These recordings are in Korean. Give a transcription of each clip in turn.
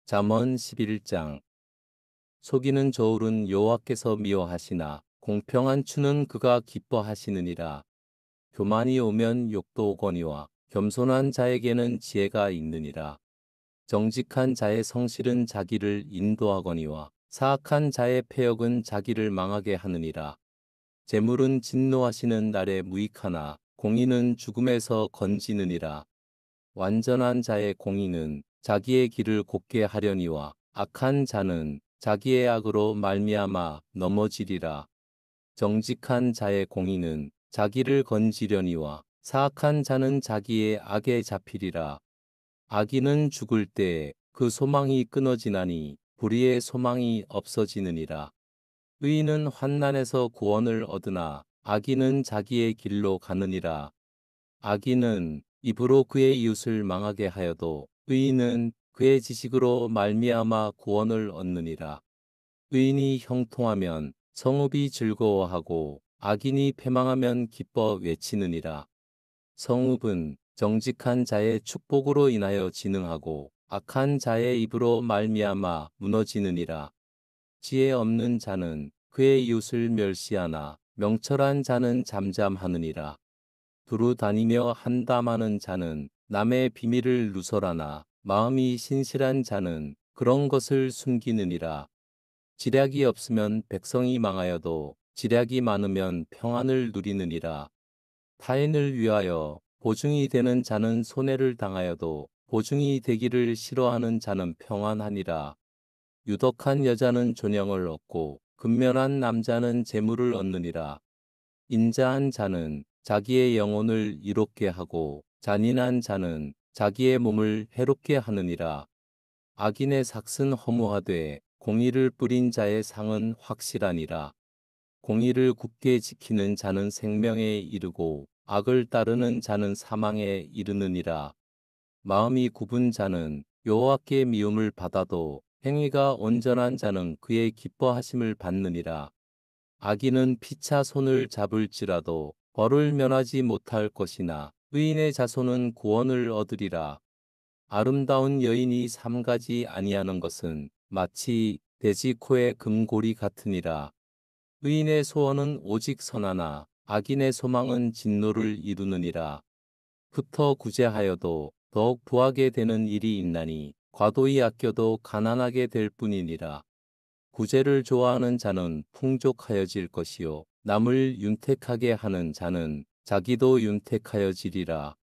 잠언 11장. 속이는 저울은 여호와께서 미워하시나 공평한 추는 그가 기뻐하시느니라. 교만이 오면 욕도 오거니와 겸손한 자에게는 지혜가 있느니라. 정직한 자의 성실은 자기를 인도하거니와 사악한 자의 패역은 자기를 망하게 하느니라. 재물은 진노하시는 날에 무익하나 공의는 죽음에서 건지느니라. 완전한 자의 공의는 자기의 길을 곱게 하려니와 악한 자는 자기의 악으로 말미암아 넘어지리라. 정직한 자의 공의는 자기를 건지려니와 사악한 자는 자기의 악에 잡히리라. 악인은 죽을 때에 그 소망이 끊어지나니 불의의 소망이 없어지느니라. 의인은 환난에서 구원을 얻으나 악인은 자기의 길로 가느니라. 악인은 입으로 그의 이웃을 망하게 하여도 의인은 그의 지식으로 말미암아 구원을 얻느니라. 의인이 형통하면 성읍이 즐거워하고 악인이 패망하면 기뻐 외치느니라. 성읍은 정직한 자의 축복으로 인하여 진흥하고 악한 자의 입으로 말미암아 무너지느니라. 지혜 없는 자는 그의 이웃을 멸시하나 명철한 자는 잠잠하느니라. 두루 다니며 한담하는 자는 남의 비밀을 누설하나 마음이 신실한 자는 그런 것을 숨기느니라. 지략이 없으면 백성이 망하여도 지략이 많으면 평안을 누리느니라. 타인을 위하여 보증이 되는 자는 손해를 당하여도 보증이 되기를 싫어하는 자는 평안하니라. 유덕한 여자는 존영을 얻고 근면한 남자는 재물을 얻느니라. 인자한 자는 자기의 영혼을 이롭게 하고 잔인한 자는 자기의 몸을 해롭게 하느니라. 악인의 삭은 허무하되 공의를 뿌린 자의 상은 확실하니라. 공의를 굳게 지키는 자는 생명에 이르고 악을 따르는 자는 사망에 이르느니라. 마음이 굽은 자는 여호와께 미움을 받아도 행위가 온전한 자는 그의 기뻐하심을 받느니라. 악인은 피차 손을 잡을지라도 벌을 면하지 못할 것이나 의인의 자손은 구원을 얻으리라. 아름다운 여인이 삼가지 아니하는 것은 마치 돼지 코의 금고리 같으니라. 의인의 소원은 오직 선하나 악인의 소망은 진노를 이루느니라. 흩어 구제하여도 더욱 부하게 되는 일이 있나니 과도히 아껴도 가난하게 될 뿐이니라. 구제를 좋아하는 자는 풍족하여질 것이요 남을 윤택하게 하는 자는 자기도 윤택하여지리라.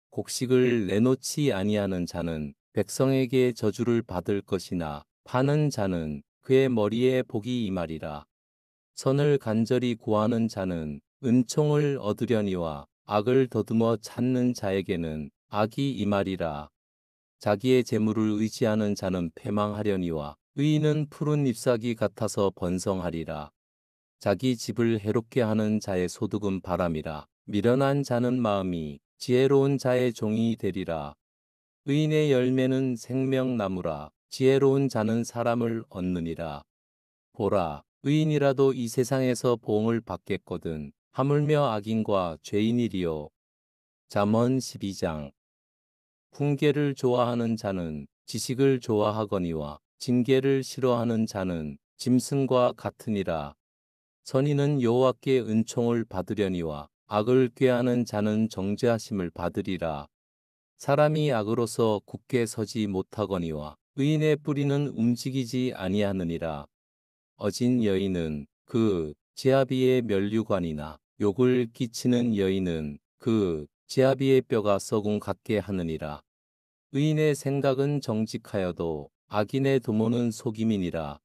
곡식을 내놓지 아니하는 자는 백성에게 저주를 받을 것이나 파는 자는 그의 머리에 복이 임하리라. 선을 간절히 구하는 자는 은총을 얻으려니와 악을 더듬어 찾는 자에게는 악이 임하리라. 자기의 재물을 의지하는 자는 패망하려니와 의인은 푸른 잎사귀 같아서 번성하리라. 자기 집을 해롭게 하는 자의 소득은 바람이라. 미련한 자는 마음이 지혜로운 자의 종이 되리라. 의인의 열매는 생명나무라. 지혜로운 자는 사람을 얻느니라. 보라, 의인이라도 이 세상에서 보응을 받겠거든 하물며 악인과 죄인이리요. 잠언 12장. 훈계를 좋아하는 자는 지식을 좋아하거니와 징계를 싫어하는 자는 짐승과 같으니라. 선인은 여호와께 은총을 받으려니와 악을 꾀하는 자는 정죄하심을 받으리라. 사람이 악으로서 굳게 서지 못하거니와 의인의 뿌리는 움직이지 아니하느니라. 어진 여인은 그 지아비의 면류관이나 욕을 끼치는 여인은 그 지아비의 뼈가 썩은 같게 하느니라. 의인의 생각은 정직하여도 악인의 도모는 속임이니라.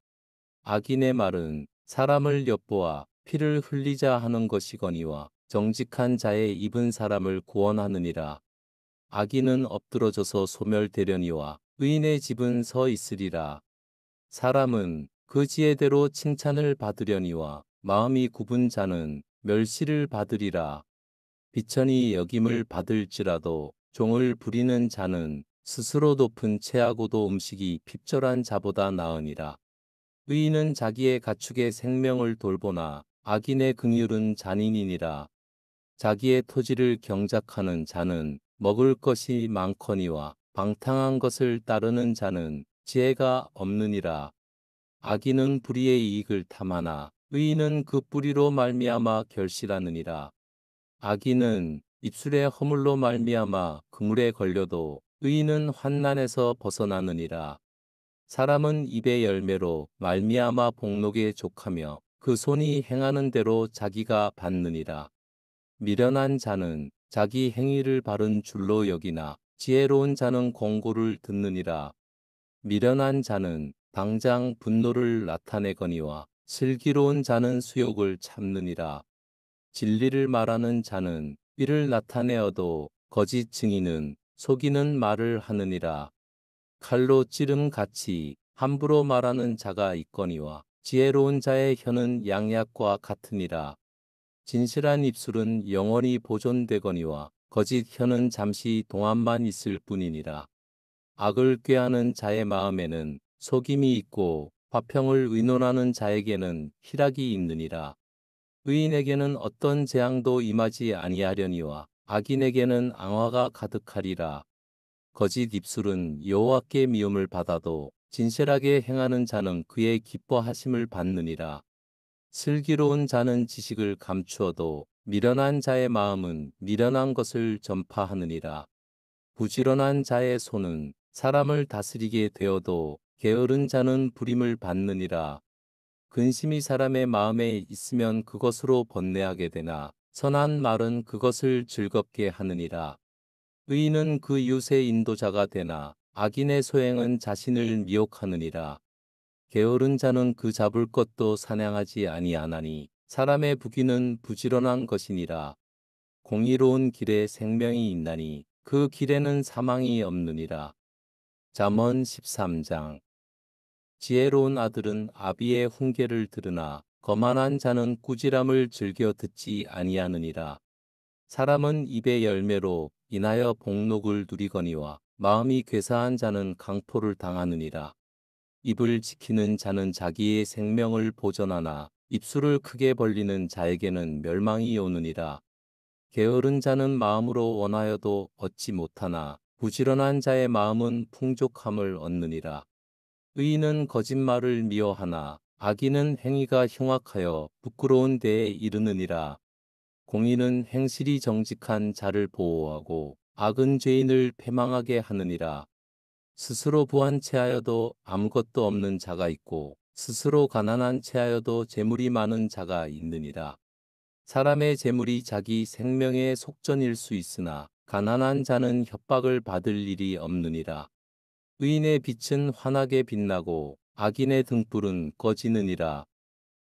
악인의 말은 사람을 엿보아 피를 흘리자 하는 것이거니와 정직한 자의 입은 사람을 구원하느니라. 악인은 엎드러져서 소멸되려니와 의인의 집은 서 있으리라. 사람은 그 지혜대로 칭찬을 받으려니와 마음이 굽은 자는 멸시를 받으리라. 비천이 여김을 받을지라도 종을 부리는 자는 스스로 높은 채하고도 음식이 핍절한 자보다 나으니라. 의인은 자기의 가축의 생명을 돌보나 악인의 긍휼은 잔인이니라. 자기의 토지를 경작하는 자는 먹을 것이 많거니와 방탕한 것을 따르는 자는 지혜가 없느니라. 악인은 불의의 이익을 탐하나 의인은 그 뿌리로 말미암아 결실하느니라. 악인은 입술의 허물로 말미암아 그물에 걸려도 의인은 환난에서 벗어나느니라. 사람은 입의 열매로 말미암아 복록에 족하며 그 손이 행하는 대로 자기가 받느니라. 미련한 자는 자기 행위를 바른 줄로 여기나 지혜로운 자는 공고를 듣느니라. 미련한 자는 당장 분노를 나타내거니와 슬기로운 자는 수욕을 참느니라. 진리를 말하는 자는 이를 나타내어도 거짓 증인은 속이는 말을 하느니라. 칼로 찌른 같이 함부로 말하는 자가 있거니와 지혜로운 자의 혀는 양약과 같으니라. 진실한 입술은 영원히 보존되거니와 거짓 혀는 잠시 동안만 있을 뿐이니라. 악을 꾀하는 자의 마음에는 속임이 있고 화평을 의논하는 자에게는 희락이 있느니라. 의인에게는 어떤 재앙도 임하지 아니하려니와 악인에게는 앙화가 가득하리라. 거짓 입술은 여호와께 미움을 받아도 진실하게 행하는 자는 그의 기뻐하심을 받느니라. 슬기로운 자는 지식을 감추어도 미련한 자의 마음은 미련한 것을 전파하느니라. 부지런한 자의 손은 사람을 다스리게 되어도 게으른 자는 부림을 받느니라. 근심이 사람의 마음에 있으면 그것으로 번뇌하게 되나 선한 말은 그것을 즐겁게 하느니라. 의인은 그 이웃의 인도자가 되나 악인의 소행은 자신을 미혹하느니라. 게으른 자는 그 잡을 것도 사냥하지 아니하나니 사람의 부귀는 부지런한 것이니라. 공의로운 길에 생명이 있나니 그 길에는 사망이 없느니라. 잠언 13장. 지혜로운 아들은 아비의 훈계를 들으나 거만한 자는 꾸지람을 즐겨 듣지 아니하느니라. 사람은 입의 열매로 인하여 복록을 누리거니와 마음이 괴사한 자는 강포를 당하느니라. 입을 지키는 자는 자기의 생명을 보전하나 입술을 크게 벌리는 자에게는 멸망이 오느니라. 게으른 자는 마음으로 원하여도 얻지 못하나 부지런한 자의 마음은 풍족함을 얻느니라. 의인은 거짓말을 미워하나 악인은 행위가 흉악하여 부끄러운 데에 이르느니라. 공의는 행실이 정직한 자를 보호하고 악은 죄인을 패망하게 하느니라. 스스로 부한 채하여도 아무것도 없는 자가 있고 스스로 가난한 채하여도 재물이 많은 자가 있느니라. 사람의 재물이 자기 생명의 속전일 수 있으나 가난한 자는 협박을 받을 일이 없느니라. 의인의 빛은 환하게 빛나고 악인의 등불은 꺼지느니라.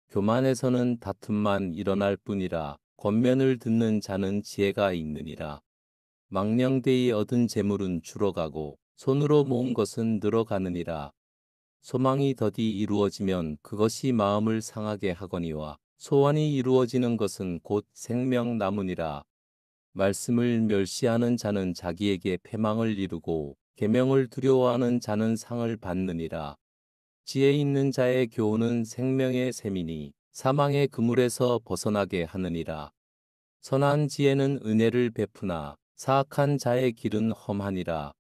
교만에서는 다툼만 일어날 뿐이라 권면을 듣는 자는 지혜가 있느니라. 망령되이 얻은 재물은 줄어가고 손으로 모은 것은 늘어가느니라. 소망이 더디 이루어지면 그것이 마음을 상하게 하거니와 소원이 이루어지는 것은 곧 생명나무니라. 말씀을 멸시하는 자는 자기에게 패망을 이루고 계명을 두려워하는 자는 상을 받느니라. 지혜 있는 자의 교훈은 생명의 샘이니 사망의 그물에서 벗어나게 하느니라. 선한 지혜는 은혜를 베푸나 사악한 자의 길은 험하니라.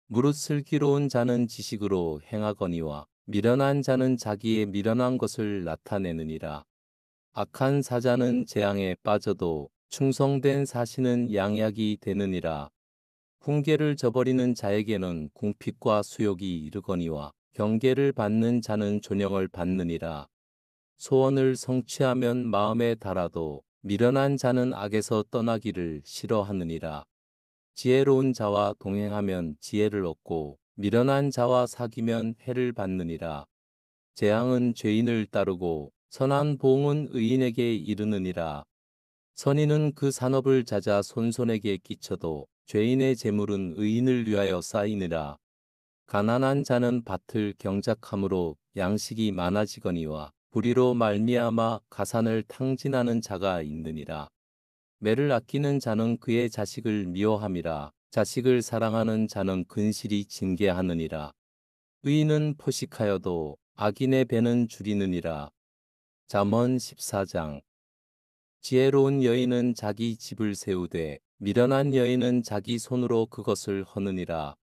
무릇 슬기로운 자는 지식으로 행하거니와 미련한 자는 자기의 미련한 것을 나타내느니라. 악한 사자는 재앙에 빠져도 충성된 사신은 양약이 되느니라. 훈계를 저버리는 자에게는 궁핍과 수욕이 이르거니와 경계를 받는 자는 존영을 받느니라. 소원을 성취하면 마음에 달아도 미련한 자는 악에서 떠나기를 싫어하느니라. 지혜로운 자와 동행하면 지혜를 얻고 미련한 자와 사귀면 해를 받느니라. 재앙은 죄인을 따르고 선한 보응은 의인에게 이르느니라. 선인은 그 산업을 찾아 손손에게 끼쳐도 죄인의 재물은 의인을 위하여 쌓이느라. 가난한 자는 밭을 경작함으로 양식이 많아지거니와 불의로 말미암아 가산을 탕진하는 자가 있느니라. 매를 아끼는 자는 그의 자식을 미워함이라. 자식을 사랑하는 자는 근실이 징계하느니라. 의인은 포식하여도 악인의 배는 줄이느니라. 잠언 14장. 지혜로운 여인은 자기 집을 세우되 미련한 여인은 자기 손으로 그것을 허느니라.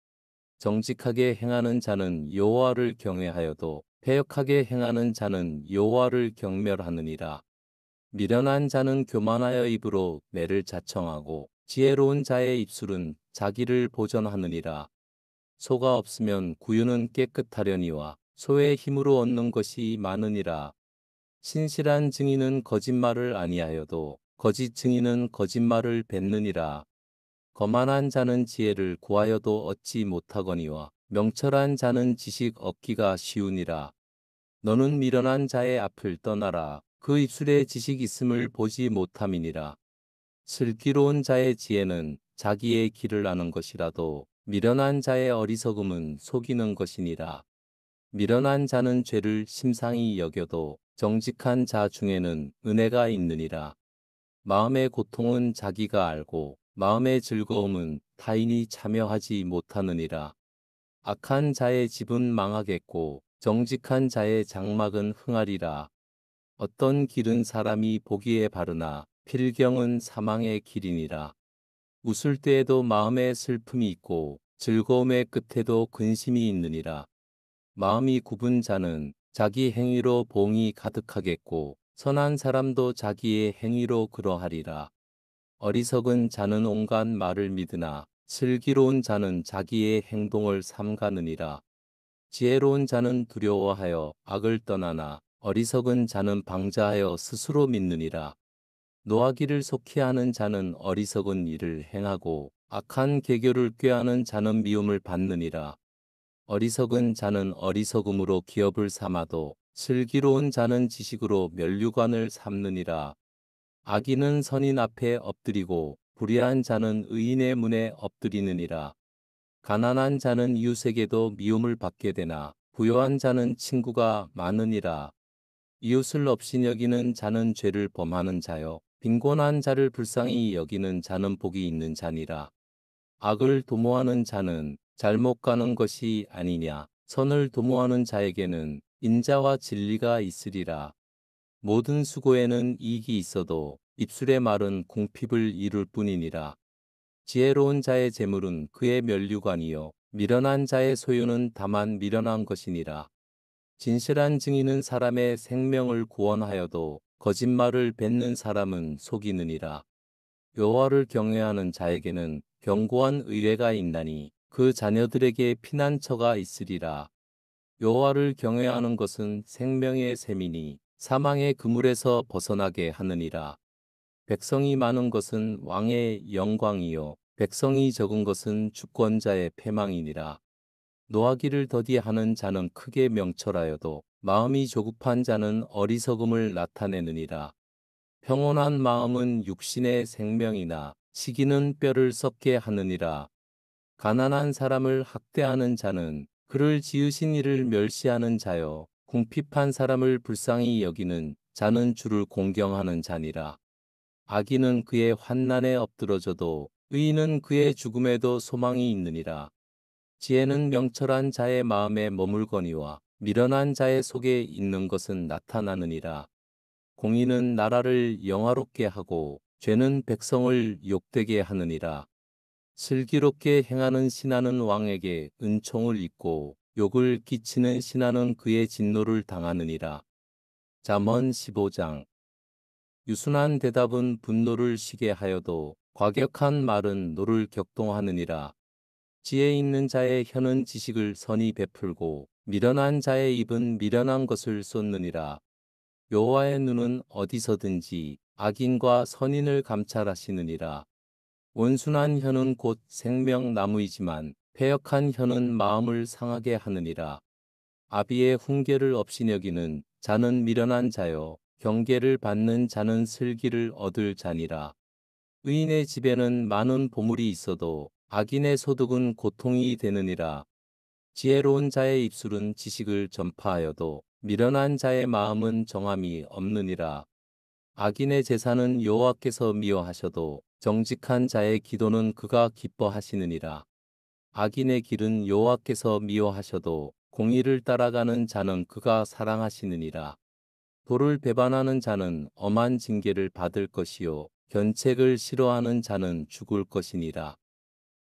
정직하게 행하는 자는 여호와를 경외하여도 패역하게 행하는 자는 여호와를 경멸하느니라. 미련한 자는 교만하여 입으로 매를 자청하고 지혜로운 자의 입술은 자기를 보전하느니라. 소가 없으면 구유는 깨끗하려니와 소의 힘으로 얻는 것이 많으니라. 신실한 증인은 거짓말을 아니하여도 거짓 증인은 거짓말을 뱉느니라. 거만한 자는 지혜를 구하여도 얻지 못하거니와 명철한 자는 지식 얻기가 쉬우니라. 너는 미련한 자의 앞을 떠나라. 그 입술에 지식 있음을 보지 못함이니라. 슬기로운 자의 지혜는 자기의 길을 아는 것이라도 미련한 자의 어리석음은 속이는 것이니라. 미련한 자는 죄를 심상히 여겨도 정직한 자 중에는 은혜가 있느니라. 마음의 고통은 자기가 알고 마음의 즐거움은 타인이 참여하지 못하느니라. 악한 자의 집은 망하겠고 정직한 자의 장막은 흥하리라. 어떤 길은 사람이 보기에 바르나 필경은 사망의 길이니라. 웃을 때에도 마음에 슬픔이 있고 즐거움의 끝에도 근심이 있느니라. 마음이 굽은 자는 자기 행위로 봉이 가득하겠고 선한 사람도 자기의 행위로 그러하리라. 어리석은 자는 온갖 말을 믿으나 슬기로운 자는 자기의 행동을 삼가느니라. 지혜로운 자는 두려워하여 악을 떠나나 어리석은 자는 방자하여 스스로 믿느니라. 노하기를 속히 하는 자는 어리석은 일을 행하고 악한 계교를 꾀하는 자는 미움을 받느니라. 어리석은 자는 어리석음으로 기업을 삼아도 슬기로운 자는 지식으로 면류관을 삼느니라. 악인은 선인 앞에 엎드리고 불의한 자는 의인의 문에 엎드리느니라. 가난한 자는 이웃에게도 미움을 받게 되나 부요한 자는 친구가 많으니라. 이웃을 없이 여기는 자는 죄를 범하는 자요 빈곤한 자를 불쌍히 여기는 자는 복이 있는 자니라. 악을 도모하는 자는 잘못 가는 것이 아니냐. 선을 도모하는 자에게는 인자와 진리가 있으리라. 모든 수고에는 이익이 있어도 입술의 말은 궁핍을 이룰 뿐이니라. 지혜로운 자의 재물은 그의 면류관이요 미련한 자의 소유는 다만 미련한 것이니라. 진실한 증인은 사람의 생명을 구원하여도 거짓말을 뱉는 사람은 속이느니라. 여호와를 경외하는 자에게는 견고한 의뢰가 있나니 그 자녀들에게 피난처가 있으리라. 여호와를 경외하는 것은 생명의 셈이니 사망의 그물에서 벗어나게 하느니라. 백성이 많은 것은 왕의 영광이요 백성이 적은 것은 주권자의 패망이니라. 노하기를 더디하는 자는 크게 명철하여도 마음이 조급한 자는 어리석음을 나타내느니라. 평온한 마음은 육신의 생명이나 시기는 뼈를 썩게 하느니라. 가난한 사람을 학대하는 자는 그를 지으신 이를 멸시하는 자요 궁핍한 사람을 불쌍히 여기는 자는 주를 공경하는 자니라. 악인은 그의 환난에 엎드러져도 의인은 그의 죽음에도 소망이 있느니라. 지혜는 명철한 자의 마음에 머물거니와 미련한 자의 속에 있는 것은 나타나느니라. 공의는 나라를 영화롭게 하고 죄는 백성을 욕되게 하느니라. 슬기롭게 행하는 신하는 왕에게 은총을 입고 욕을 끼치는 신하는 그의 진노를 당하느니라. 잠언 15장. 유순한 대답은 분노를 쉬게 하여도 과격한 말은 노를 격동하느니라. 지혜 있는 자의 혀는 지식을 선히 베풀고 미련한 자의 입은 미련한 것을 쏟느니라. 여호와의 눈은 어디서든지 악인과 선인을 감찰하시느니라. 온순한 혀는 곧 생명나무이지만 패역한 혀는 마음을 상하게 하느니라. 아비의 훈계를 없이 여기는 자는 미련한 자요 경계를 받는 자는 슬기를 얻을 자니라. 의인의 집에는 많은 보물이 있어도 악인의 소득은 고통이 되느니라. 지혜로운 자의 입술은 지식을 전파하여도 미련한 자의 마음은 정함이 없느니라. 악인의 제사는 여호와께서 미워하셔도 정직한 자의 기도는 그가 기뻐하시느니라. 악인의 길은 여호와께서 미워하셔도 공의를 따라가는 자는 그가 사랑하시느니라. 도를 배반하는 자는 엄한 징계를 받을 것이요 견책을 싫어하는 자는 죽을 것이니라.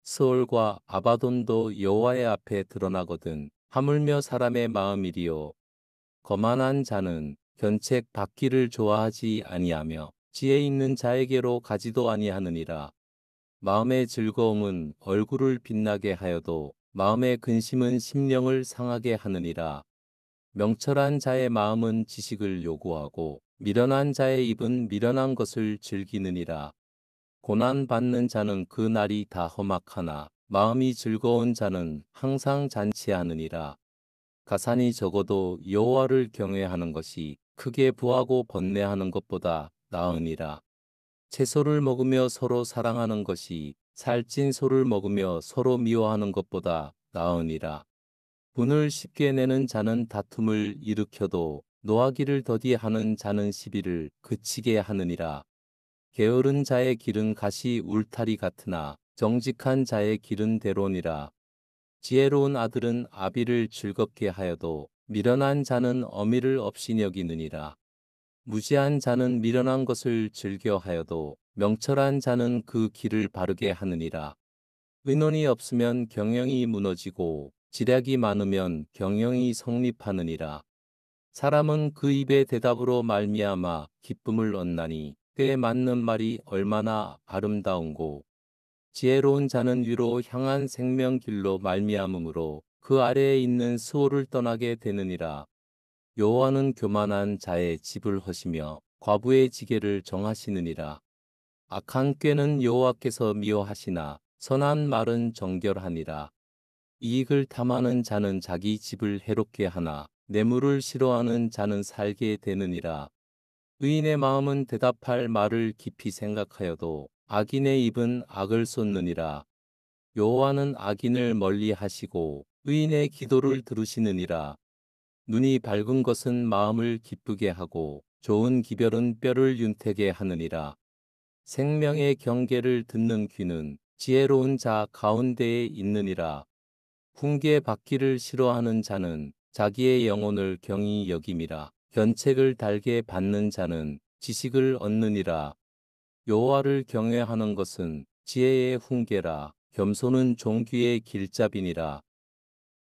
스올과 아바돈도 여호와의 앞에 드러나거든. 하물며 사람의 마음이리요. 거만한 자는 견책 받기를 좋아하지 아니하며 지혜 있는 자에게로 가지도 아니하느니라. 마음의 즐거움은 얼굴을 빛나게 하여도 마음의 근심은 심령을 상하게 하느니라. 명철한 자의 마음은 지식을 요구하고 미련한 자의 입은 미련한 것을 즐기느니라. 고난 받는 자는 그 날이 다 험악하나 마음이 즐거운 자는 항상 잔치하느니라. 가산이 적어도 여호와를 경외하는 것이 크게 부하고 번뇌하는 것보다 나으니라. 채소를 먹으며 서로 사랑하는 것이 살찐 소를 먹으며 서로 미워하는 것보다 나으니라. 분을 쉽게 내는 자는 다툼을 일으켜도 노하기를 더디하는 자는 시비를 그치게 하느니라. 게으른 자의 길은 가시 울타리 같으나 정직한 자의 길은 대로니라. 지혜로운 아들은 아비를 즐겁게 하여도 미련한 자는 어미를 없이 여기느니라. 무지한 자는 미련한 것을 즐겨 하여도 명철한 자는 그 길을 바르게 하느니라. 의논이 없으면 경영이 무너지고 지략이 많으면 경영이 성립하느니라. 사람은 그 입의 대답으로 말미암아 기쁨을 얻나니 때에 맞는 말이 얼마나 아름다운고 지혜로운 자는 위로 향한 생명길로 말미암음으로 그 아래에 있는 수호를 떠나게 되느니라. 여호와는 교만한 자의 집을 허시며 과부의 지게를 정하시느니라. 악한 꾀는 여호와께서 미워하시나 선한 말은 정결하니라. 이익을 탐하는 자는 자기 집을 해롭게 하나 뇌물을 싫어하는 자는 살게 되느니라. 의인의 마음은 대답할 말을 깊이 생각하여도 악인의 입은 악을 쏟느니라. 여호와는 악인을 멀리하시고 의인의 기도를 들으시느니라. 눈이 밝은 것은 마음을 기쁘게 하고 좋은 기별은 뼈를 윤택게 하느니라. 생명의 경계를 듣는 귀는 지혜로운 자 가운데에 있느니라. 훈계 받기를 싫어하는 자는 자기의 영혼을 경히 여김이라. 견책을 달게 받는 자는 지식을 얻느니라. 여호와를 경외하는 것은 지혜의 훈계라. 겸손은 종귀의 길잡이니라.